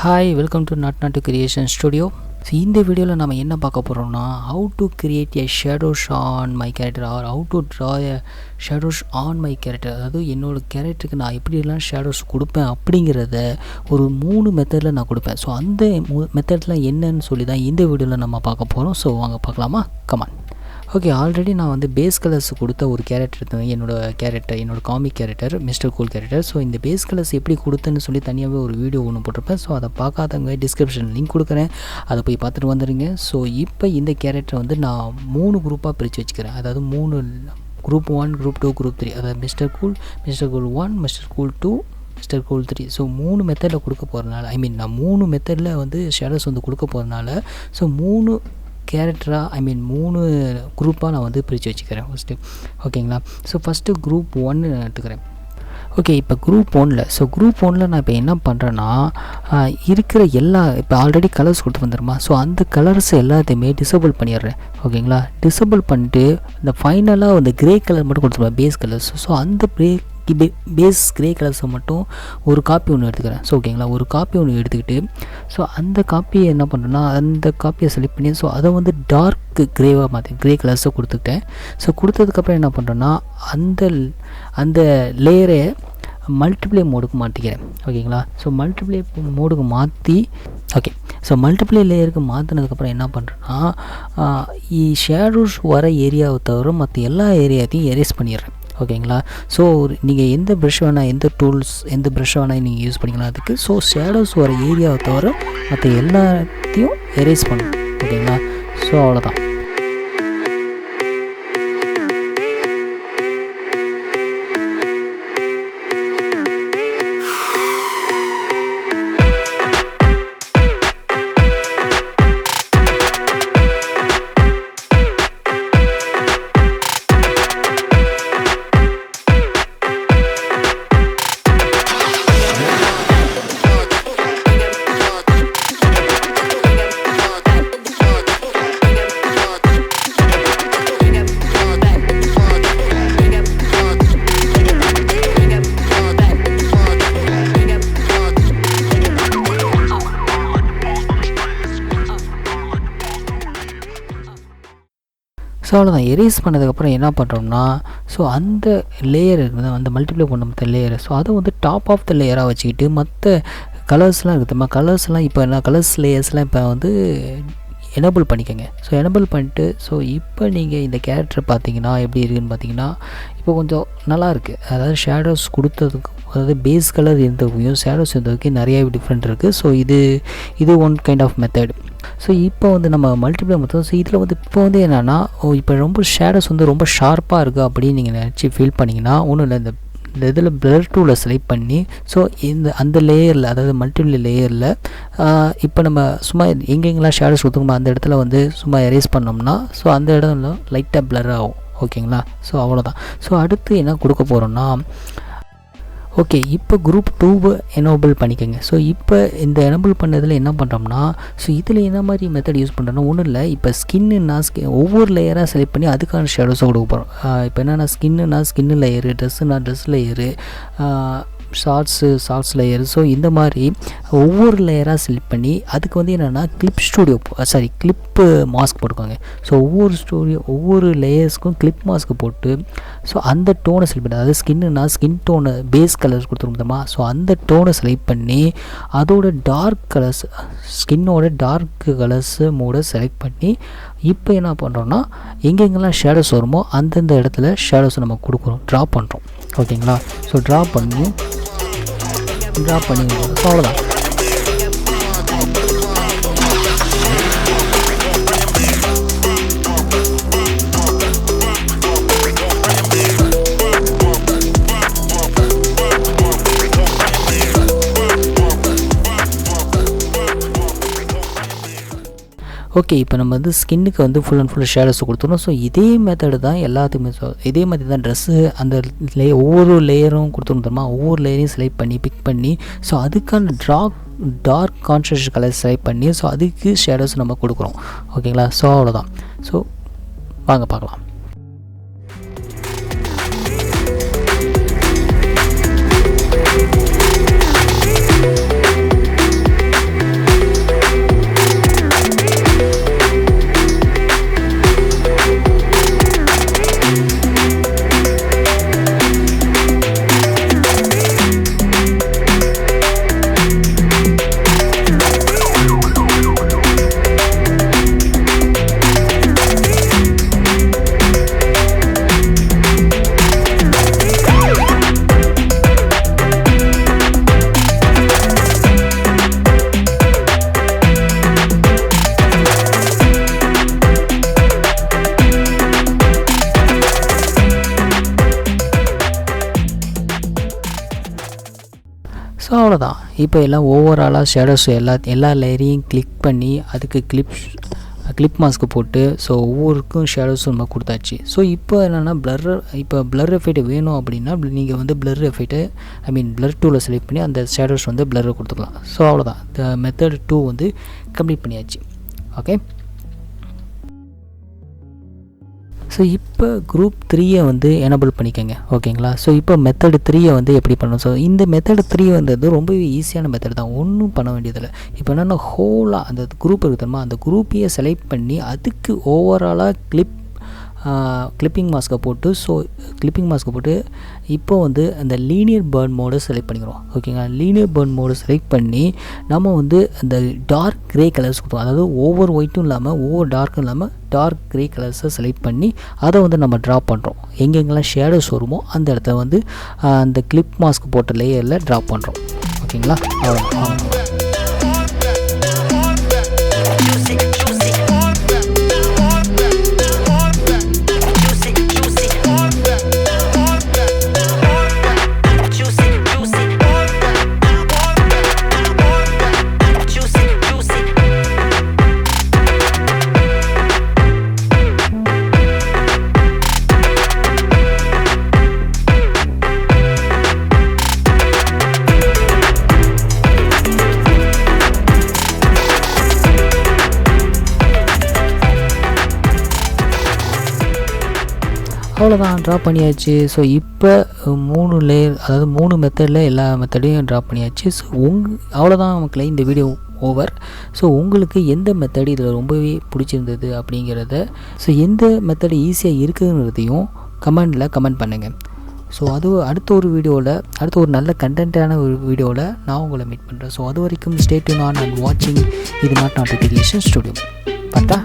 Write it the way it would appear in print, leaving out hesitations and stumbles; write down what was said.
Hi, welcome to Not Creation Studio. இந்த வீடியோவில் நம்ம என்ன பார்க்க போகிறோம்னா how to create a shadows on my character or how to draw a shadows on my character. அதாவது என்னோடய கேரக்டருக்கு நான் எப்படியெல்லாம் ஷேடோஸ் கொடுப்பேன் அப்படிங்கிறத ஒரு 3 மெத்தடில் நான் கொடுப்பேன். ஸோ அந்த மெத்தடில் என்னன்னு சொல்லி தான் இந்த வீடியோவில் நம்ம பார்க்க போகிறோம். ஸோ வாங்க பார்க்கலாமா? கமான். ஓகே, ஆல்ரெடி நான் வந்து பேஸ் கலர்ஸ் கொடுத்த ஒரு கேரக்டர் எடுத்தேன். என்னோடய comic character mister cool character. So இந்த பேஸ் கலர்ஸ் எப்படி கொடுத்தேன்னு சொல்லி தனியாகவே ஒரு வீடியோ ஒன்று போட்டிருப்பேன். ஸோ அதை பார்க்காதவங்க டிஸ்கிரிப்ஷன் லிங்க் கொடுக்குறேன், அதை போய் பார்த்துட்டு வந்துடுங்க. ஸோ இப்போ இந்த கேரக்டர் வந்து நான் 3 குரூப்பாக பிரித்து வச்சுக்கிறேன். அதாவது 3 குரூப் 1, குரூப் 2, குரூப் 3. அதாவது mister cool 1, mister cool 2, mister cool 3. So 3 மெத்தடில் கொடுக்க போகிறதுனால நான் 3 மெத்தடில் வந்து ஷேடோஸ் வந்து கொடுக்க போகிறதுனால ஸோ 3 கேரக்டராக 3 குரூப்பாக நான் வந்து பிரித்து வச்சுக்கிறேன் ஃபஸ்ட்டு. ஓகேங்களா? ஸோ ஃபஸ்ட்டு குரூப் 1 நான் எடுத்துக்கிறேன். ஓகே, இப்போ குரூப் 1ல் நான் இப்போ என்ன பண்ணுறேன்னா இருக்கிற இப்போ ஆல்ரெடி கலர்ஸ் கொடுத்து வந்துடுமா. ஸோ அந்த கலர்ஸ் எல்லாத்தையுமே டிசேபிள் பண்ணிடுறேன். ஓகேங்களா? டிசேபிள் பண்ணிட்டு இந்த ஃபைனலாக அந்த க்ரே கலர் மட்டும் கொடுத்துருவேன், பேஸ் கலர்ஸ். ஸோ அந்த பேஸ் க்ரே கலர்ஸை மட்டும் ஒரு காப்பி ஒன்று எடுத்துக்கிறேன். ஸோ ஓகேங்களா? ஒரு காப்பி ஒன்று எடுத்துக்கிட்டு ஸோ அந்த காப்பியை என்ன பண்ணுறேன்னா அந்த காப்பியை செலக்ட் பண்ணி ஸோ அதை வந்து டார்க் க்ரேவாக மாற்றி க்ரே கலர்ஸை கொடுத்துக்கிட்டேன். ஸோ கொடுத்ததுக்கப்புறம் என்ன பண்ணுறேன்னா அந்த லேயரை மல்டிப்ளே மோடுக்கு மாற்றிக்கிறேன். ஓகேங்களா? ஸோ மல்டிப்ளே மோடுக்கு மாற்றி ஸோ மல்டிப்ளே லேயருக்கு மாற்றினதுக்கப்புறம் என்ன பண்ணுறேன்னா ஷேடோஸ் வர ஏரியாவை தவிர மற்ற எல்லா ஏரியாத்தையும் எரேஸ் பண்ணிடுறேன். ஓகேங்களா? ஸோ நீங்கள் எந்த ப்ரஷ் வேணால் எந்த ப்ரஷ் வேணால் நீங்கள் யூஸ் பண்ணிக்கலாம் அதுக்கு. ஸோ ஷேடோஸ் வர ஏரியாவை தவிர மற்ற எல்லாத்தையும் எரேஸ் பண்ணணும். ஓகேங்களா? ஸோ அவ்வளோதான். ஸோ அவ்வளோதான். எரேஸ் பண்ணதுக்கப்புறம் என்ன பண்ணுறோம்னா ஸோ அந்த லேயர் இருக்குது, அந்த மல்டிப்ளை பண்ண மற்ற லேயர். ஸோ அதை வந்து டாப் ஆஃப் த லேயராக வச்சுக்கிட்டு மற்ற கலர்ஸ்லாம் இருக்குதுமா, கலர்ஸ்லாம் இப்போ என்ன கலர்ஸ் லேயர்ஸ்லாம் இப்போ வந்து எனேபிள் பண்ணிக்கோங்க. ஸோ எனேபிள் பண்ணிட்டு ஸோ இப்போ நீங்கள் இந்த கேரக்டர் பார்த்தீங்கன்னா எப்படி இருக்குதுன்னு பார்த்தீங்கன்னா இப்போ கொஞ்சம் நல்லாயிருக்கு. அதாவது ஷேடோஸ் கொடுத்ததுக்கு அதாவது பேஸ் கலர் இருந்ததுக்கும் ஷேடோஸ் இருந்ததுக்கும் நிறைய டிஃப்ரெண்ட் இருக்குது. ஸோ இது one kind of method. So இப்போ வந்து நம்ம மல்டிப்ளை மெத்தட். ஸோ இதில் வந்து இப்போ வந்து என்னென்னா இப்போ ரொம்ப ஷேடோஸ் வந்து ரொம்ப ஷார்ப்பாக இருக்குது அப்படின்னு நீங்கள் நினச்சி ஃபீல் பண்ணிங்கன்னா ஒன்றும் இல்லை, இந்த இதில் பிளர் டூவில் செலக்ட் பண்ணி ஸோ அந்த லேயரில் அதாவது மல்டிப்ளை லேயரில் இப்போ நம்ம சும்மா எங்கெங்கெல்லாம் ஷேடோஸ் கொடுத்துக்கோமோ அந்த இடத்துல வந்து சும்மா எரேஸ் பண்ணோம்னா ஸோ அந்த இடம் லைட்டாக பிளர் ஆகும். ஓகேங்களா? ஸோ அவ்வளோதான். ஸோ அடுத்து என்ன கொடுக்க போகிறோன்னா ஓகே, இப்போ குரூப் 2 எனேபிள் பண்ணிக்கோங்க. ஸோ இப்போ இந்த எனேபிள் பண்ணதில் என்ன பண்ணுறோம்னா ஸோ இதில் என்ன மாதிரி மெத்தட் யூஸ் பண்ணுறோன்னா ஒன்றும் இல்லை, இப்போ ஸ்கின்னுன்னா ஒவ்வொரு லேயராக செலக்ட் பண்ணி அதுக்கான ஷேடோஸை கொடுக்க போகிறோம். இப்போ என்னென்னா ஸ்கின்னுனா ஸ்கின்னு லேயரு, ட்ரெஸ்ஸுனா dress layer, shorts layer. So இந்த மாதிரி ஒவ்வொரு லேயராக செலக்ட் பண்ணி அதுக்கு வந்து என்னென்னா கிளிப்பு மாஸ்க் போட்டுக்கோங்க. ஸோ ஒவ்வொரு லேயர்ஸ்க்கும் கிளிப் மாஸ்க் போட்டு ஸோ அந்த டோனை செலக்ட் பண்ணி அதாவது ஸ்கின்னுனா ஸ்கின் டோனை பேஸ் கலர்ஸ் கொடுத்துருந்தோமா. ஸோ அந்த டோனை செலக்ட் பண்ணி அதோட டார்க் கலர்ஸ் ஸ்கின்னோட டார்க் கலர்ஸ் மோட செலக்ட் பண்ணி இப்போ என்ன பண்ணுறோன்னா எங்கெங்கெல்லாம் ஷேடோஸ் வருமோ அந்தந்த இடத்துல ஷேடோஸை நம்ம கொடுக்குறோம், ட்ரா பண்ணுறோம். ஓகேங்களா? ஸோ ட்ரா பண்ணி அவ்வளோதான். ஓகே, இப்போ நம்ம வந்து ஸ்கின்னுக்கு வந்து ஃபுல் அண்ட் ஃபுல் ஷேடோஸ் கொடுத்துருவோம். ஸோ இதே மெத்தடு தான் எல்லாத்துக்குமே. ஸோ இதே மாதிரி தான் ட்ரெஸ்ஸு அந்த ஒவ்வொரு லேயரும் கொடுத்துருந்தோமா, ஒவ்வொரு லேயரையும் செலக்ட் பண்ணி பிக் பண்ணி ஸோ அதுக்கான டார்க் கான்ட்ராஸ்ட் கலர் செலக்ட் பண்ணி ஸோ அதுக்கு ஷேடோஸ் நம்ம கொடுக்குறோம். ஓகேங்களா? ஸோ அவ்வளோதான். ஸோ வாங்க பார்க்கலாம். இப்போ எல்லாம் ஓவராலாக ஷேடோஸ் எல்லா லேயரையும் கிளிக் பண்ணி அதுக்கு கிளிப் மாஸ்க்கு போட்டு ஸோ ஒவ்வொருக்கும் ஷேடோஸ் நம்ம கொடுத்தாச்சு. ஸோ இப்போ என்னென்னா ப்ளர் எஃபெக்ட் வேணும் அப்படின்னா நீங்கள் வந்து ப்ளர் எஃபெக்ட்டு ப்ளர் டூவில் செலக்ட் பண்ணி அந்த ஷேடோஸ் வந்து ப்ளர் கொடுத்துக்கலாம். ஸோ அவ்வளோதான், இந்த மெத்தட் 2 வந்து கம்ப்ளீட் பண்ணியாச்சு. ஓகே, ஸோ இப்போ குரூப் 3 வந்து எனபிள் பண்ணிக்கோங்க. ஓகேங்களா, ஸோ இப்போ மெத்தட் 3 வந்து எப்படி பண்ணணும்? ஸோ இந்த மெத்தட் 3 வந்து ரொம்பவே ஈஸியான மெத்தட் தான், ஒன்றும் பண்ண வேண்டியதில்லை. இப்போ என்னென்னா ஹோலாக அந்த குரூப் இருக்குதுமா, அந்த குரூப்பையே செலக்ட் பண்ணி அதுக்கு ஓவராலாக கிளிப்பிங் மாஸ்க்கை போட்டு இப்போ வந்து அந்த லீனியர் பர்ன் மோடை செலக்ட் பண்ணிக்கிறோம். ஓகேங்களா, லீனியர் பர்ன் மோடை செலக்ட் பண்ணி நம்ம வந்து அந்த டார்க் க்ரே கலர்ஸ் கொடுத்தோம். அதாவது ஓவர் ஒயிட்டும் இல்லாமல் ஓவர் டார்க்கும் இல்லாமல் டார்க் க்ரே கலர்ஸை செலக்ட் பண்ணி அதை வந்து நம்ம ட்ரா பண்ணுறோம். எங்கெங்கெல்லாம் ஷேடோஸ் வருமோ அந்த இடத்த வந்து அந்த கிளிப் மாஸ்க் போட்ட லேயரில் ட்ரா பண்ணுறோம். ஓகேங்களா, அவ்வளோதான், ட்ரா பண்ணியாச்சு. ஸோ இப்போ 3 லேயர், அதாவது 3 மெத்தடில் எல்லா மெத்தடையும் ட்ரா பண்ணியாச்சு. ஸோ அவ்வளோதான் மக்களே, இந்த வீடியோ ஓவர். ஸோ உங்களுக்கு எந்த மெத்தடு இதில் ரொம்பவே பிடிச்சிருந்தது அப்படிங்கிறத, ஸோ எந்த மெத்தடு ஈஸியாக இருக்குதுங்கிறதையும் கமெண்ட் பண்ணுங்கள். ஸோ அது அடுத்த ஒரு நல்ல கண்டென்ட்டான ஒரு வீடியோவில் நான் உங்களை மீட் பண்ணுறேன். ஸோ அது வரைக்கும் ஸ்டே டியூன் ஆன் அண்ட் வாட்சிங் இது நாட் கிரியேஷன் ஸ்டுடியோ. பார்த்தா